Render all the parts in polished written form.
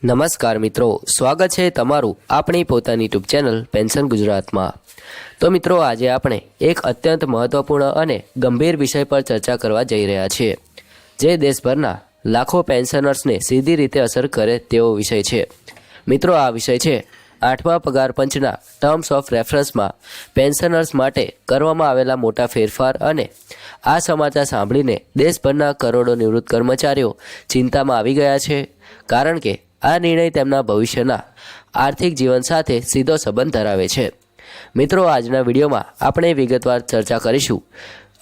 નમસ્કાર મિત્રો, સ્વાગત છે તમારું આપણી પોતાની યુટ્યુબ ચેનલ પેન્શન ગુજરાતમાં। તો મિત્રો, આજે આપણે એક અત્યંત મહત્વપૂર્ણ અને ગંભીર વિષય પર ચર્ચા કરવા જઈ રહ્યા છીએ, જે દેશભરના લાખો પેન્શનર્સને સીધી રીતે અસર કરે તેવો વિષય છે। મિત્રો, આ વિષય છે 8મા પગાર પંચના ટર્મ્સ ઓફ રેફરન્સમાં પેન્શનર્સ માટે કરવામાં આવેલા મોટા ફેરફાર। અને આ સમાચાર સાંભળીને દેશભરના કરોડો નિવૃત્ત કર્મચારીઓ ચિંતામાં આવી ગયા છે, કારણ કે આ નિર્ણય તેમના ભવિષ્યના આર્થિક જીવન સાથે સીધો સંબંધ ધરાવે છે। મિત્રો, આજના વિડીયોમાં આપણે વિગતવાર ચર્ચા કરીશું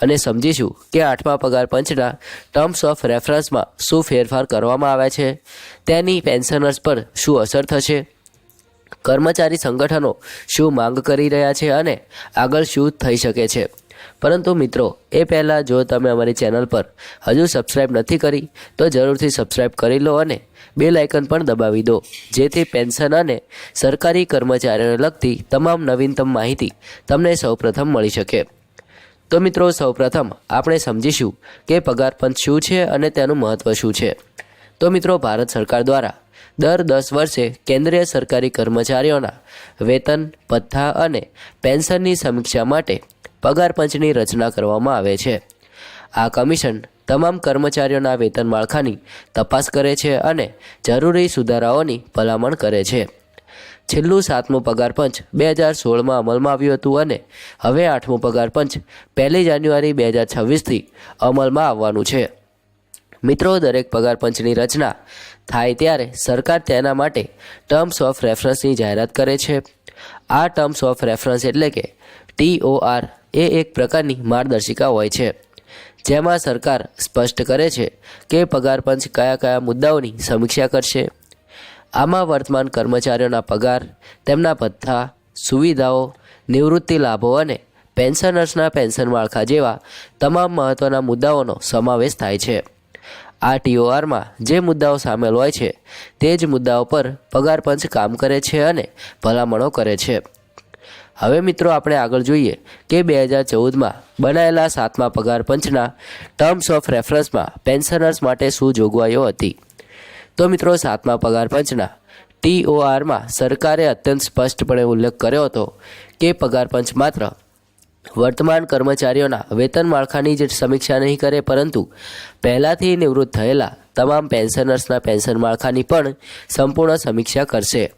અને સમજીશું કે 8મા પગાર પંચના ટર્મ્સ ઓફ રેફરન્સમાં શું ફેરફાર કરવામાં આવ્યા છે, તેની પેન્શનર્સ પર શું અસર થશે, કર્મચારી સંગઠનો શું માંગ કરી રહ્યા છે અને આગળ શું થઈ શકે છે। પરંતુ મિત્રો, એ પહેલાં જો તમે અમારી ચેનલ પર હજુ સબસ્ક્રાઈબ નથી કરી તો જરૂરથી સબસ્ક્રાઈબ કરી લો અને બેલ આઇકન પણ દબાવી દો, જેથી પેન્શન અને સરકારી કર્મચારીઓને લગતી તમામ નવીનતમ માહિતી તમને સૌપ્રથમ મળી શકે। તો મિત્રો, સૌપ્રથમ આપણે સમજીશું કે પગાર પંચ શું છે અને તેનું મહત્ત્વ શું છે। તો મિત્રો, ભારત સરકાર દ્વારા દર 10 વર્ષે કેન્દ્રીય સરકારી કર્મચારીઓના વેતન, ભથ્થા અને પેન્શનની સમીક્ષા માટે પગાર પંચની રચના કરવામાં આવે છે। આ કમિશન તમામ કર્મચારીઓના વેતન માળખાની તપાસ કરે છે અને જરૂરી સુધારાઓની ભલામણ કરે છે। છેલ્લું 7મું પગાર પંચ 2016માં અમલમાં આવ્યું હતું અને હવે 8મું પગાર પંચ 1 જાન્યુઆરી 2026થી અમલમાં આવવાનું છે। મિત્રો, દરેક પગાર પંચની રચના થાય ત્યારે સરકાર તેના માટે ટર્મ્સ ઓફ રેફરન્સની જાહેરાત કરે છે। આ ટર્મ્સ ઓફ રેફરન્સ એટલે કે TOR એ એક પ્રકારની માર્ગદર્શિકા હોય છે, જેમાં સરકાર સ્પષ્ટ કરે છે કે પગાર પંચ કયા કયા મુદ્દાઓની સમીક્ષા કરશે। આમાં વર્તમાન કર્મચારીઓના પગાર, તેમના ભથ્થા, સુવિધાઓ, નિવૃત્તિ લાભો અને પેન્શનર્સના પેન્શન માળખા જેવા તમામ મહત્ત્વના મુદ્દાઓનો સમાવેશ થાય છે। આ TORમાં જે મુદ્દાઓ સામેલ હોય છે તે જ મુદ્દાઓ પર પગાર પંચ કામ કરે છે અને ભલામણો કરે છે। હવે મિત્રો, આપણે આગળ જોઈએ કે 2014માં બનાયેલા 7મા પગાર પંચના ટર્મ્સ ઓફ રેફરન્સમાં પેન્શનર્સ માટે શું જોગવાઈઓ હતી। તો મિત્રો, 7મા પગાર પંચના TORમાં સરકારે અત્યંત સ્પષ્ટપણે ઉલ્લેખ કર્યો હતો કે પગાર પંચ માત્ર વર્તમાન કર્મચારીઓના વેતન માળખાની જ સમીક્ષા નહીં કરે, પરંતુ પહેલાંથી નિવૃત્ત થયેલા તમામ પેન્શનર્સના પેન્શન માળખાની પણ સંપૂર્ણ સમીક્ષા કરશે।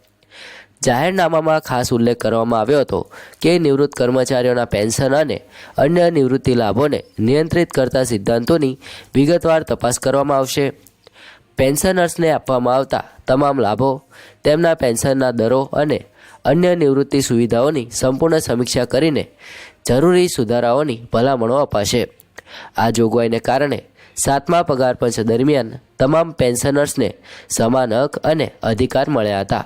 જાહેરનામામાં ખાસ ઉલ્લેખ કરવામાં આવ્યો હતો કે નિવૃત્ત કર્મચારીઓના પેન્શન અને અન્ય નિવૃત્તિ લાભોને નિયંત્રિત કરતા સિદ્ધાંતોની વિગતવાર તપાસ કરવામાં આવશે। પેન્શનર્સને આપવામાં આવતા તમામ લાભો, તેમના પેન્શનના દરો અને અન્ય નિવૃત્તિ સુવિધાઓની સંપૂર્ણ સમીક્ષા કરીને જરૂરી સુધારાઓની ભલામણો અપાશે। આ જોગવાઈને કારણે 7મા પગાર પંચ દરમિયાન તમામ પેન્શનર્સને સમાન હક અને અધિકાર મળ્યા હતા।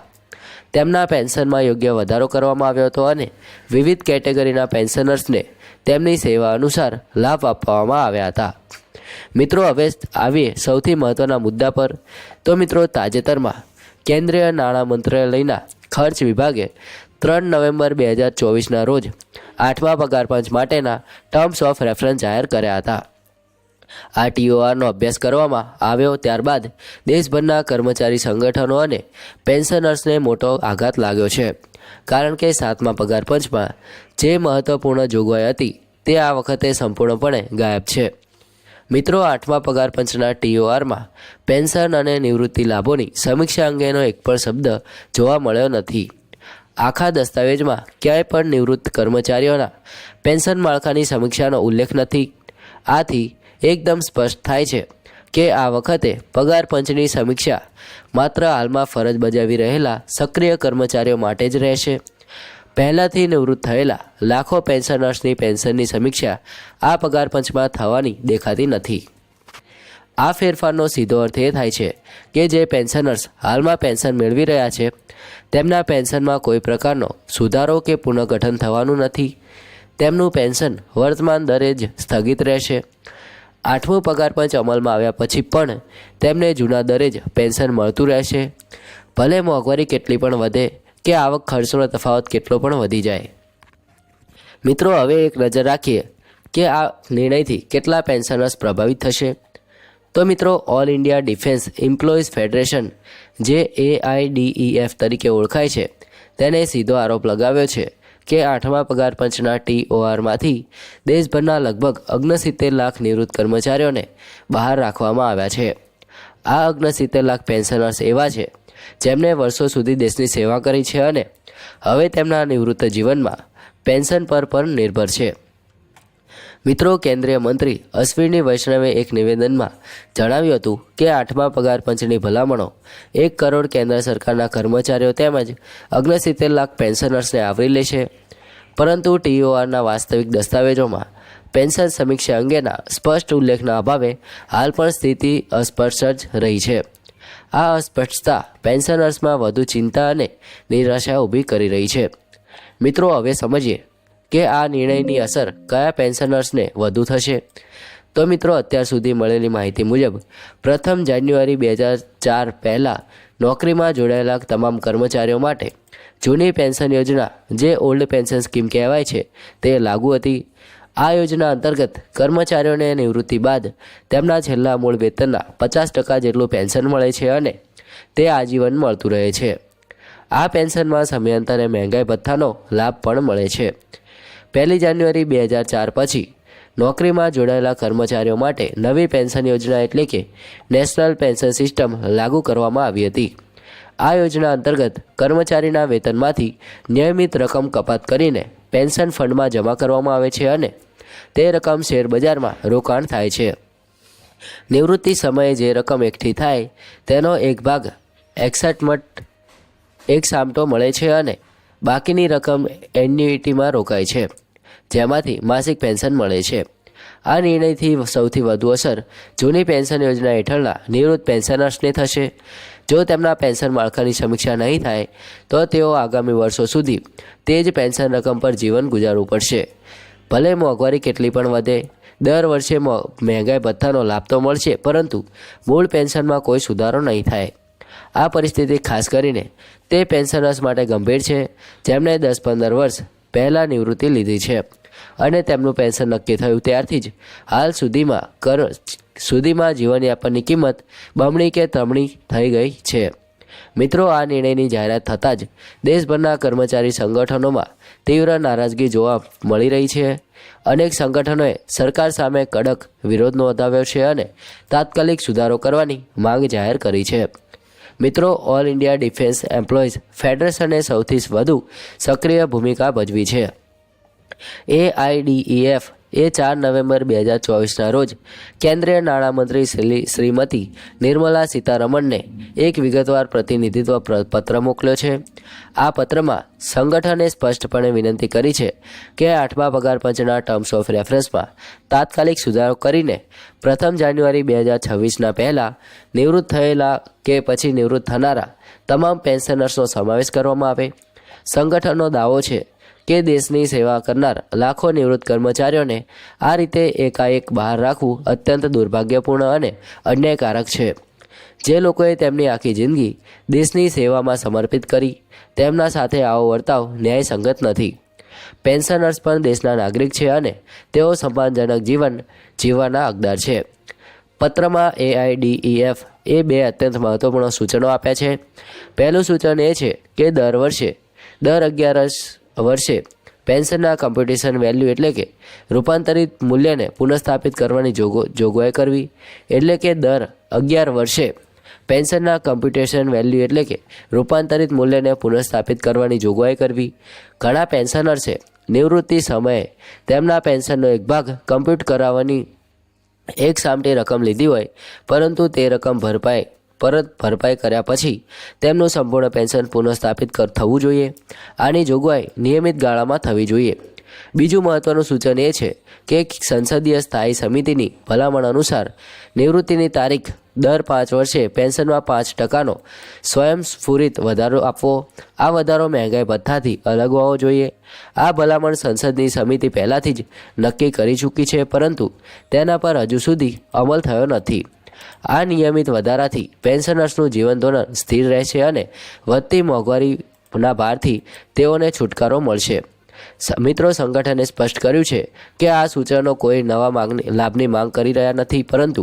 તેમના પેન્શનમાં યોગ્ય વધારો કરવામાં આવ્યો હતો અને વિવિધ કેટેગરીના પેન્શનર્સને તેમની સેવા અનુસાર લાભ આપવામાં આવ્યા હતા। મિત્રો, હવે આવીએ સૌથી મહત્ત્વના મુદ્દા પર। તો મિત્રો, તાજેતરમાં કેન્દ્રીય નાણાં મંત્રાલયના ખર્ચ વિભાગે 3 નવેમ્બર 2024ના રોજ 8મા પગાર પંચ માટેના ટર્મ્સ ઓફ રેફરન્સ જાહેર કર્યા હતા। આ TORનો અભ્યાસ કરવામાં આવ્યો ત્યારબાદ દેશભરના કર્મચારી સંગઠનો અને પેન્શનર્સને મોટો આઘાત લાગ્યો છે, કારણ કે 7મા પગાર પંચમાં જે મહત્ત્વપૂર્ણ જોગવાઈ હતી તે આ વખતે સંપૂર્ણપણે ગાયબ છે। મિત્રો, 8મા પગાર પંચના TORમાં પેન્શન અને નિવૃત્તિ લાભોની સમીક્ષા અંગેનો એક પણ શબ્દ જોવા મળ્યો નથી। આખા દસ્તાવેજમાં ક્યાંય પણ નિવૃત્ત કર્મચારીઓના પેન્શન માળખાની સમીક્ષાનો ઉલ્લેખ નથી। આથી એકદમ સ્પષ્ટ થાય છે કે આ વખતે પગાર પંચની સમીક્ષા માત્ર હાલમાં ફરજ બજાવી રહેલા સક્રિય કર્મચારીઓ માટે જ રહેશે। પહેલાંથી નિવૃત્ત થયેલા લાખો પેન્શનર્સની પેન્શનની સમીક્ષા આ પગાર પંચમાં થવાની દેખાતી નથી। આ ફેરફારનો સીધો અર્થ એ થાય છે કે જે પેન્શનર્સ હાલમાં પેન્શન મેળવી રહ્યા છે તેમના પેન્શનમાં કોઈ પ્રકારનો સુધારો કે પુનર્ગઠન થવાનું નથી। તેમનું પેન્શન વર્તમાન દરે જ સ્થગિત રહેશે। 8મું પગાર પંચ અમલમાં આવ્યા પછી પણ તેમને જૂના દરે જ પેન્શન મળતું રહેશે, ભલે મોંઘવારી કેટલી પણ વધે કે આવક ખર્ચનો તફાવત કેટલો પણ વધી જાય। મિત્રો, હવે એક નજર રાખીએ કે આ નિર્ણયથી કેટલા પેન્શનર્સ પ્રભાવિત થશે। તો મિત્રો, all India defence employees federation, જે AIDEF તરીકે ઓળખાય છે, તેને સીધો આરોપ લગાવ્યો છે કે 8મા પગાર પંચના TORમાંથી દેશભરના લગભગ 69 લાખ નિવૃત્ત કર્મચારીઓને બહાર રાખવામાં આવ્યા છે. આ 69 લાખ પેન્શનર્સ એવા છે જેમણે વર્ષો સુધી દેશની સેવા કરી છે અને હવે તેમના નિવૃત્ત જીવનમાં પેન્શન પર નિર્ભર છે. મિત્રો, કેન્દ્રીય મંત્રી અશ્વિની વૈષ્ણવે એક નિવેદનમાં જણાવ્યું હતું કે 8મા પગાર પંચની ભલામણો 1 કરોડ કેન્દ્ર સરકારના કર્મચારીઓ તેમજ 69 લાખ પેન્શનર્સને આવરી લેશે, પરંતુ TORના વાસ્તવિક દસ્તાવેજોમાં પેન્શન સમીક્ષા અંગેના સ્પષ્ટ ઉલ્લેખના અભાવે હાલ પણ સ્થિતિ અસ્પષ્ટ જ રહી છે. આ અસ્પષ્ટતા પેન્શનર્સમાં વધુ ચિંતા અને નિરાશા ઊભી કરી રહી છે. મિત્રો, હવે સમજીએ કે આ નિર્ણયની અસર કયા પેન્શનર્સને વધુ થશે. તો મિત્રો, અત્યાર સુધી મળેલી માહિતી મુજબ 1 જાન્યુઆરી 2004 પહેલાં નોકરીમાં જોડાયેલા તમામ કર્મચારીઓ માટે જૂની પેન્શન યોજના, જે ઓલ્ડ પેન્શન સ્કીમ કહેવાય છે, તે લાગુ હતી. આ યોજના અંતર્ગત કર્મચારીઓને નિવૃત્તિ બાદ તેમના છેલ્લા મૂળ વેતનના 50% જેટલું પેન્શન મળે છે અને તે આજીવન મળતું રહે છે. આ પેન્શનમાં સમયાંતરે મહેંગાઈ ભથ્થાનો લાભ પણ મળે છે. 1 જાન્યુઆરી 2004 પછી નોકરીમાં જોડાયેલા કર્મચારીઓ માટે નવી પેન્શન યોજના એટલે કે નેશનલ પેન્શન સિસ્ટમ લાગુ કરવામાં આવી હતી. આ યોજના અંતર્ગત કર્મચારીના વેતનમાંથી નિયમિત રકમ કપાત કરીને પેન્શન ફંડમાં જમા કરવામાં આવે છે અને તે રકમ શેરબજારમાં રોકાણ થાય છે. નિવૃત્તિ સમયે જે રકમ એકઠી થાય તેનો એક ભાગ એક સામટો મળે છે અને બાકીની રકમ એન્યુઇટીમાં રોકાય છે, જેમાંથી માસિક પેન્શન મળે છે. આ નિર્ણયથી સૌથી વધુ અસર જૂની પેન્શન યોજના હેઠળના નિવૃત્ત પેન્શનર્સને થશે. જો તેમના પેન્શન માળખાની સમીક્ષા નહીં થાય તો તેઓ આગામી વર્ષો સુધી તે જ પેન્શન રકમ પર જીવન ગુજારવું પડશે. ભલે મોંઘવારી કેટલી પણ વધે, દર વર્ષે મહેંગાઈ ભથ્થાનો લાભ તો મળશે, પરંતુ મૂળ પેન્શનમાં કોઈ સુધારો નહીં થાય. આ પરિસ્થિતિ ખાસ કરીને તે પેન્શનર્સ માટે ગંભીર છે જેમણે 10-15 વર્ષ પહેલાં નિવૃત્તિ લીધી છે અને તેમનું પેન્શન નક્કી થયું ત્યારથી જ હાલ સુધીમાં જીવનયાપનની કિંમત બમણી કે ત્રમણી થઈ ગઈ છે. મિત્રો, આ નિર્ણયની જાહેરાત થતાં જ દેશભરના કર્મચારી સંગઠનોમાં તીવ્ર નારાજગી જોવા મળી રહી છે. અનેક સંગઠનોએ સરકાર સામે કડક વિરોધ નોંધાવ્યો છે અને તાત્કાલિક સુધારો કરવાની માંગ જાહેર કરી છે. મિત્રો, ઓલ ઇન્ડિયા ડિફેન્સ એમ્પ્લોઈઝ ફેડરેશને સૌથી વધુ સક્રિય ભૂમિકા ભજવી છે. AIDEF એ 4 નવેમ્બર 2024ના રોજ કેન્દ્રીય નાણામંત્રી શ્રીમતી નિર્મલા સીતારમણને એક વિગતવાર પ્રતિનિધિત્વ પત્ર મોકલ્યો છે. આ પત્રમાં સંગઠને સ્પષ્ટપણે વિનંતી કરી છે કે 8મા પગાર પંચના ટર્મ્સ ઓફ રેફરન્સમાં તાત્કાલિક સુધારો કરીને 1 જાન્યુઆરી 2026ના પહેલાં નિવૃત્ત થયેલા કે પછી નિવૃત્ત થનારા તમામ પેન્શનર્સનો સમાવેશ કરવામાં આવે. સંગઠનનો દાવો છે કે દેશની સેવા કરનાર લાખો નિવૃત્ત કર્મચારીઓને આ રીતે એકાએક બહાર રાખવું અત્યંત દુર્ભાગ્યપૂર્ણ અને અન્યાયકારક છે. જે લોકોએ તેમની આખી જિંદગી દેશની સેવામાં સમર્પિત કરી, તેમના સાથે આવો વર્તાવ ન્યાયસંગત નથી. પેન્શનર્સ પણ દેશના નાગરિક છે અને તેઓ સન્માનજનક જીવન જીવવાના હકદાર છે. પત્રમાં AIDEF એ 2 અત્યંત મહત્વપૂર્ણ સૂચનો આપ્યા છે. પહેલું સૂચન એ છે કે દર 11 વર્ષે પેન્શનના કમ્પ્યુટેશન વેલ્યુ એટલે કે રૂપાંતરિત મૂલ્યને પુનઃસ્થાપિત કરવાની જોગવાઈ કરવી. એટલે કે દર 11 વર્ષે પેન્શનના કમ્પ્યુટેશન વેલ્યુ એટલે કે રૂપાંતરિત મૂલ્યને પુનઃસ્થાપિત કરવાની જોગવાઈ કરવી. ઘણા પેન્શનર્સે નિવૃત્તિ સમયે તેમના પેન્શનનો એક ભાગ કમ્પ્યુટ કરાવવાની એક સામટી રકમ લીધી હોય, પરંતુ તે રકમ ભરપાઈ કર્યા પછી તેમનું સંપૂર્ણ પેન્શન પુનઃસ્થાપિત થવું જોઈએ. આની જોગવાઈ નિયમિત ગાળામાં થવી જોઈએ. બીજું મહત્વનું સૂચન એ છે કે સંસદીય સ્થાયી સમિતિની ભલામણ અનુસાર નિવૃત્તિની તારીખ દર 5 વર્ષે પેન્શનમાં 5%નો સ્વયંસ્ફુરિત વધારો આપવો. આ વધારો મહેંગાઈ ભથ્થાથી અલગ હોવો જોઈએ. આ ભલામણ સંસદની સમિતિ પહેલાંથી જ નક્કી કરી ચૂકી છે, પરંતુ તેના પર હજુ સુધી અમલ થયો નથી. આ નિયમિત વધારાથી પેન્શનર્સનું જીવન ધોરણ સ્થિર રહેશે અને વધતી મોંઘવારીના ભારથી તેઓને છુટકારો મળશે. મિત્રો, સંગઠને સ્પષ્ટ કર્યું છે કે આ સૂચનો કોઈ નવા લાભની માંગ કરી રહ્યા નથી, પરંતુ